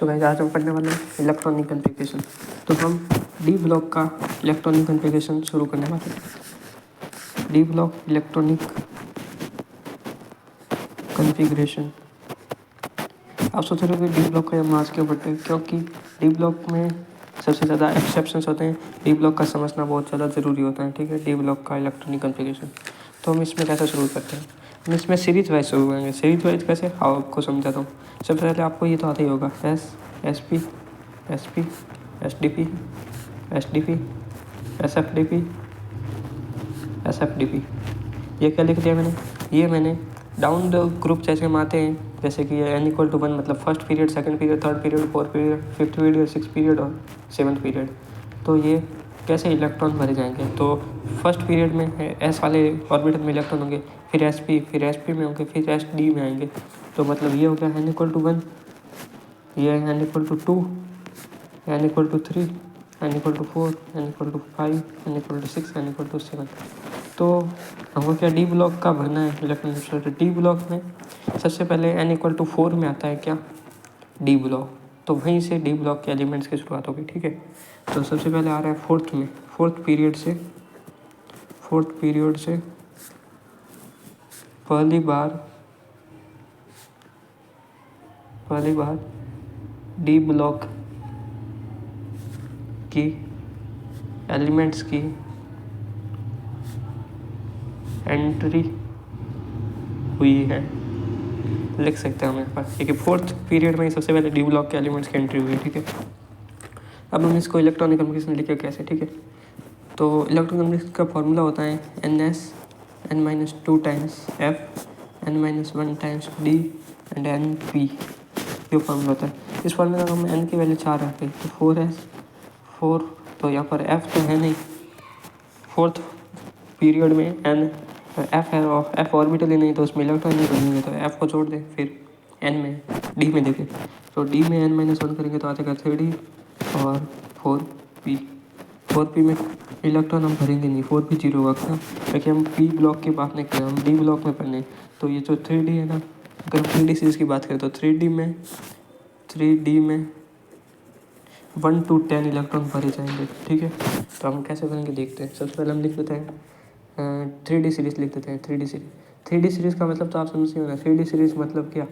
So guys आज हम पढ़ने वाले हैं इलेक्ट्रॉनिक कॉन्फ़िगरेशन। तो हम डी ब्लॉक का इलेक्ट्रॉनिक कॉन्फ़िगरेशन शुरू करने वाले हैं। D block electronic configuration. आप सोच रहे हो कि डी ब्लॉक का हम आज क्यों पढ़ते हैं, क्योंकि डी ब्लॉक में सबसे ज़्यादा एक्सेप्शंस होते हैं। डी ब्लॉक का समझना बहुत ज़्यादा ज़रूरी होता है। ठीक है, डी ब्लॉक का इलेक्ट्रॉनिक कॉन्फ़िगरेशन। तो हम इसमें कैसे शुरू करते हैं, हम इसमें सीरीज वाइज शुरू करेंगे। सीरीज वाइज कैसे, आपको समझाता हूँ। सबसे पहले आपको ये तो आता ही होगा S P, S P, S D P, S D P, S F D P, S F D P. ये क्या लिख दिया मैंने, ये मैंने डाउन द ग्रुप जैसे हम आते हैं, जैसे कि n=1 मतलब first period, second period, third period, fourth period, fifth period, six period और सेवन्थ पीरियड। तो ये कैसे इलेक्ट्रॉन भरे जाएंगे। तो फर्स्ट पीरियड में एस वाले ऑर्बिटल में इलेक्ट्रॉन होंगे, फिर एस पी में होंगे, फिर एस डी में आएंगे। तो मतलब ये हो गया n=1, ये n=2, n=3, n=4, n=5, n=6, n=7। तो हमको क्या डी ब्लॉक का भरना है इलेक्ट्रॉनिक। डी ब्लॉक में सबसे पहले n=4 में आता है क्या, डी ब्लॉक। तो वहीं से डी ब्लॉक के एलिमेंट्स की शुरुआत होगी। ठीक है, तो सबसे पहले आ रहा है फोर्थ में, फोर्थ पीरियड से पहली बार डी ब्लॉक की एलिमेंट्स की एंट्री हुई है, लिख सकते हैं हम एक बार। ठीक है, फोर्थ पीरियड में सबसे पहले डी ब्लॉक के एलिमेंट्स की एंट्री हुई है। ठीक है, अब हम इसको इलेक्ट्रॉनिक कॉन्फ़िगरेशन लिखे कैसे। ठीक है, तो इलेक्ट्रॉनिक कॉन्फ़िगरेशन का फॉर्मूला होता है n2 times f, n-1 times d and np। ये फॉर्मूला होता है। इस फॉर्मूला में हम n की वैल्यू 4 रखें तो 4 तो यहाँ पर f तो है नहीं, फोर्थ पीरियड में n f है और f ऑर्बिटल ही नहीं, तो उसमें इलेक्ट्रॉन नहीं बनेंगे। तो f को छोड़ दें, फिर n में d में देखें, तो d में n-1 करेंगे तो आ जाएगा 3d और 4p में इलेक्ट्रॉन हम भरेंगे नहीं, 4p 0 होगा क्यों, क्योंकि हम p ब्लॉक की बात नहीं कर रहे, हम d ब्लॉक में पढ़ने। तो ये जो 3d है ना, अगर हम 3d सीरीज की बात करें तो 3d में 1 to 10 इलेक्ट्रॉन भरे जाएंगे। ठीक है, तो हम कैसे करेंगे देखते हैं। सबसे पहले हम लिख देते हैं 3d सीरीज लिख देते हैं। 3d सीरीज का मतलब तो आप समझते हो ना। 3d सीरीज मतलब क्या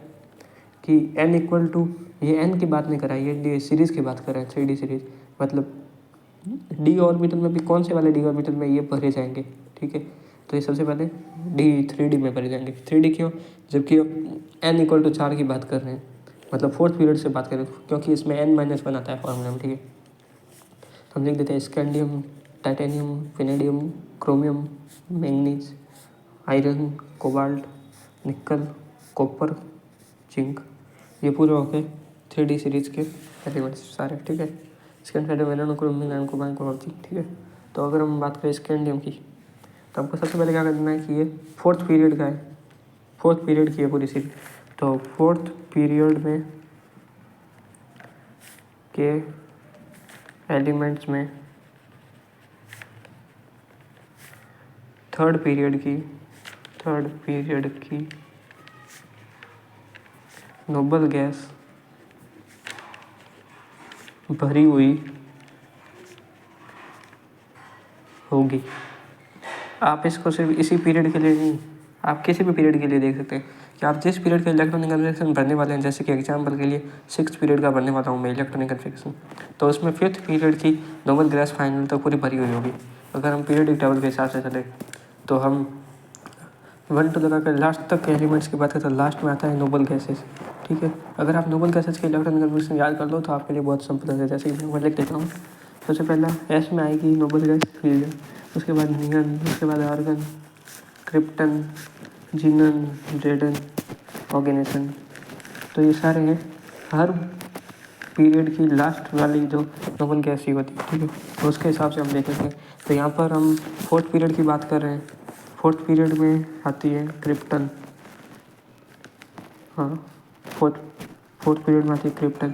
कि ये n की बात नहीं कर रहा है, ये सीरीज़ की बात कर रहा है। 3d सीरीज मतलब डी ऑर्बिटल में भी कौन से वाले डी ऑर्बिटल में ये भरे जाएंगे। ठीक है, तो ये सबसे पहले थ्री डी में भरे जाएंगे। 3d क्यों, जबकि n=4 की बात कर रहे हैं, मतलब फोर्थ पीरियड से बात करें, क्योंकि इसमें n-1 आता है फॉर्मूला में। ठीक है, तो हम लिख देते हैं scandium, titanium, vanadium, chromium, manganese, iron, cobalt, निकल, कॉपर, जिंक। ये पूरे हो गए 3d सीरीज के एलिमेंट्स सारे। ठीक है, स्कैंडियम, वेनेडियम, क्रोमियम, कोबाल्ट और जिंक। ठीक है, तो अगर हम बात करें स्कैंडियम की, तो हमको सबसे पहले क्या करना है कि ये फोर्थ पीरियड का है, फोर्थ पीरियड की है पूरी सीरीज। तो फोर्थ पीरियड में के एलिमेंट्स में थर्ड पीरियड की नोबल गैस भरी हुई होगी। आप इसको सिर्फ इसी पीरियड के लिए नहीं, आप किसी भी पीरियड के लिए देख सकते हैं कि आप जिस पीरियड का इलेक्ट्रॉनिक कॉन्फ़िगरेशन भरने वाले हैं। जैसे कि एग्जांपल के लिए सिक्स पीरियड का भरने वाला हूँ मैं इलेक्ट्रॉनिक कॉन्फ़िगरेशन, तो उसमें फिफ्थ पीरियड की नोबल गैस फाइनल तक पूरी भरी हुई होगी। अगर हम पीरियडिक टेबल के हिसाब से चले तो हम 1 to लगाकर लास्ट तक के एलिमेंट्स की बात करें तो लास्ट में आता है नोबल गैसेस। ठीक है, अगर आप नोबल गैसेस के इलेक्ट्रॉनिक कॉन्फ़िगरेशन याद कर लो तो आपके लिए बहुत सिंपल है। जैसे कि मैं लिख देता हूँ, सबसे पहला एस में आएगी नोबल गैस हीलियम, उसके बाद नियन, उसके बाद आर्गन, क्रिप्टन, जीनन, रेडन, ऑर्गेनेशन। तो ये सारे हैं हर पीरियड की लास्ट वाली जो नोबल गैस ही होती है। ठीक है, तो उसके हिसाब से हम देखेंगे। तो यहाँ पर हम फोर्थ पीरियड की बात कर रहे हैं, फोर्थ पीरियड में आती है क्रिप्टन। हाँ, फोर्थ पीरियड में आती है क्रिप्टन।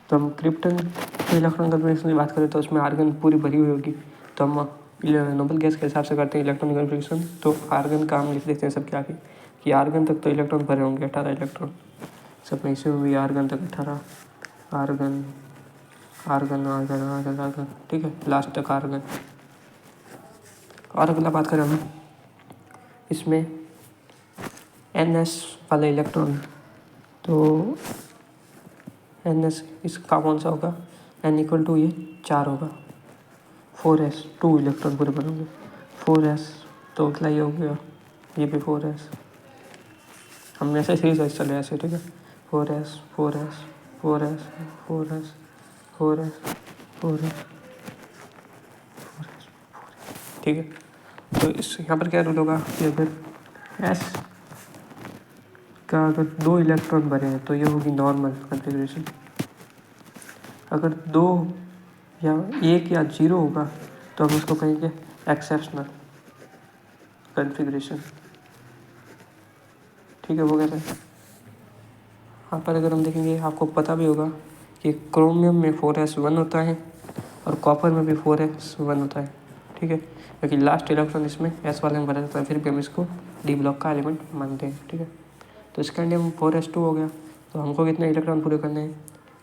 तो हम क्रिप्टन के इलेक्ट्रॉन कॉन्फ़िगरेशन की बात करें तो उसमें आर्गन पूरी भरी हुई होगी। तो हम नोबल गैस के हिसाब से करते हैं इलेक्ट्रॉनिक कॉन्फ़िगरेशन। तो आर्गन का हम लिख देते हैं सबके आगे कि आर्गन तक तो इलेक्ट्रॉन भरे होंगे 18 इलेक्ट्रॉन, सब में इसी में भी आर्गन तक 18, argon argon argon argon argon, ठीक है, लास्ट तक आर्गन। और अगला बात करें हम, इसमें NS वाला इलेक्ट्रॉन, तो NS इसका कौन सा होगा, N इक्वल टू ये 4 होगा, 4s, 2 इलेक्ट्रॉन पूरे बनोगे, 4s, तो अगला ये हो गया, ये भी 4s, हम ऐसे सीरीज वाइज चले ऐसे, ठीक है, 4s 4s 4s 4s 4s 4s, ठीक है। तो इस यहाँ पर क्या रूल होगा कि अगर S का अगर 2 इलेक्ट्रॉन बने हैं तो ये होगी नॉर्मल कॉन्फ़िगरेशन, अगर 2 या 1 या 0 होगा तो हम उसको कहेंगे एक्सेप्शनल कॉन्फ़िगरेशन, ठीक है। वो कैसे, यहाँ पर अगर हम देखेंगे आपको पता भी होगा कि क्रोमियम में 4s1 होता है और कॉपर में भी 4s1 होता है, ठीक है, क्योंकि लास्ट इलेक्ट्रॉन इसमें S वाले में भरा जाता है, फिर भी हम इसको डी ब्लॉक का एलिमेंट मानते हैं, ठीक है। तो इसका इंडियम 4s2 हो गया, तो हमको कितने इलेक्ट्रॉन पूरे करने हैं,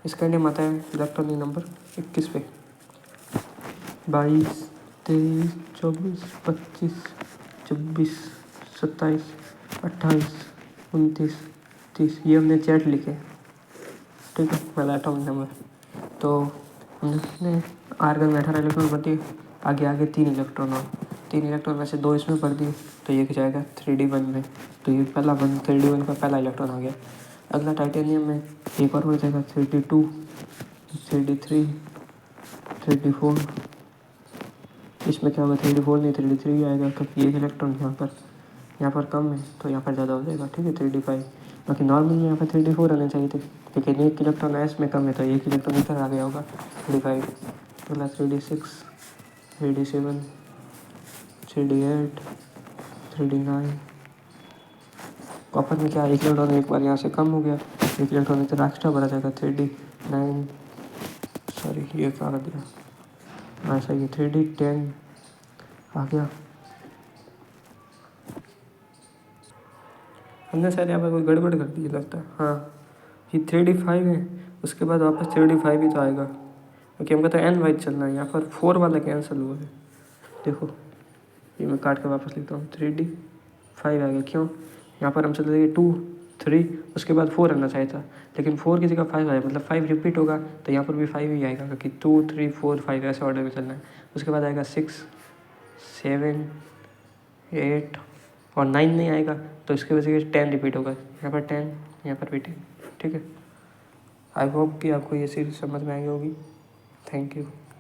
इसका इंडियम आता है इलेक्ट्रॉनिक नंबर 21 पे, 22 23 24 25 26 27 28 29 30, ये हमने Z लिखे, ठीक है, वाला एटॉमिक नंबर। तो हमने आर्गन में 18 इलेक्ट्रॉन भर दिए, आगे आगे 3 इलेक्ट्रॉन और 3 इलेक्ट्रॉन में से 2 इसमें भर दिए, तो ये जाएगा 3d1 में, तो ये पहला 3d1 का पहला इलेक्ट्रॉन आ गया। अगला टाइटेनियम में एक और बढ़ जाएगा 3d2 3d3 3d4, इसमें क्या होगा 3d4 नहीं 3d3 आएगा, क्योंकि एक इलेक्ट्रॉन यहाँ पर कम है तो यहाँ पर ज़्यादा हो जाएगा, ठीक है, 3d5। बाकी नॉर्मल में यहाँ पर 3d4 आने चाहिए थे, लेकिन एक इलेक्ट्रॉन S में कम है तो एक इलेक्ट्रॉन इधर आ गया होगा 3d5, अगला 3d6 3d7 3d8 3d9। Copper में क्या, एक इलेक्ट्रॉन एक बार यहाँ से कम हो गया, एक इलेक्ट्रॉन इतना एक्स्ट्रा भरा जाएगा 3d9, सॉरी ये क्या कर दिया, ऐसा ये 3d10 आ गया। हमने शायद यहाँ पर कोई गड़बड़ कर दी लगता है, हाँ ये 3d5 है, उसके बाद वापस 3d5 ही तो आएगा, क्योंकि हमको तो n वाइज चलना है, यहाँ पर 4 वाला कैंसिल हुआ है, देखो ये मैं काट के वापस लिखता हूँ, 3d5 आ गया, क्यों, यहाँ पर हम चल रहे 2 3 उसके बाद 4 आना चाहिए था, लेकिन 4 की जगह 5 आया, मतलब 5 रिपीट होगा तो यहाँ पर भी 5 ही आएगा, क्योंकि 2 3 4 5 ऐसे ऑर्डर में चलना है। उसके बाद आएगा 6 7 8 और 9 नहीं आएगा, तो इसकी वजह से 10 रिपीट होगा, यहाँ पर 10 यहाँ पर भी 10, ठीक है। आई होप कि आपको ये सीरीज समझ में आई होगी। Thank you.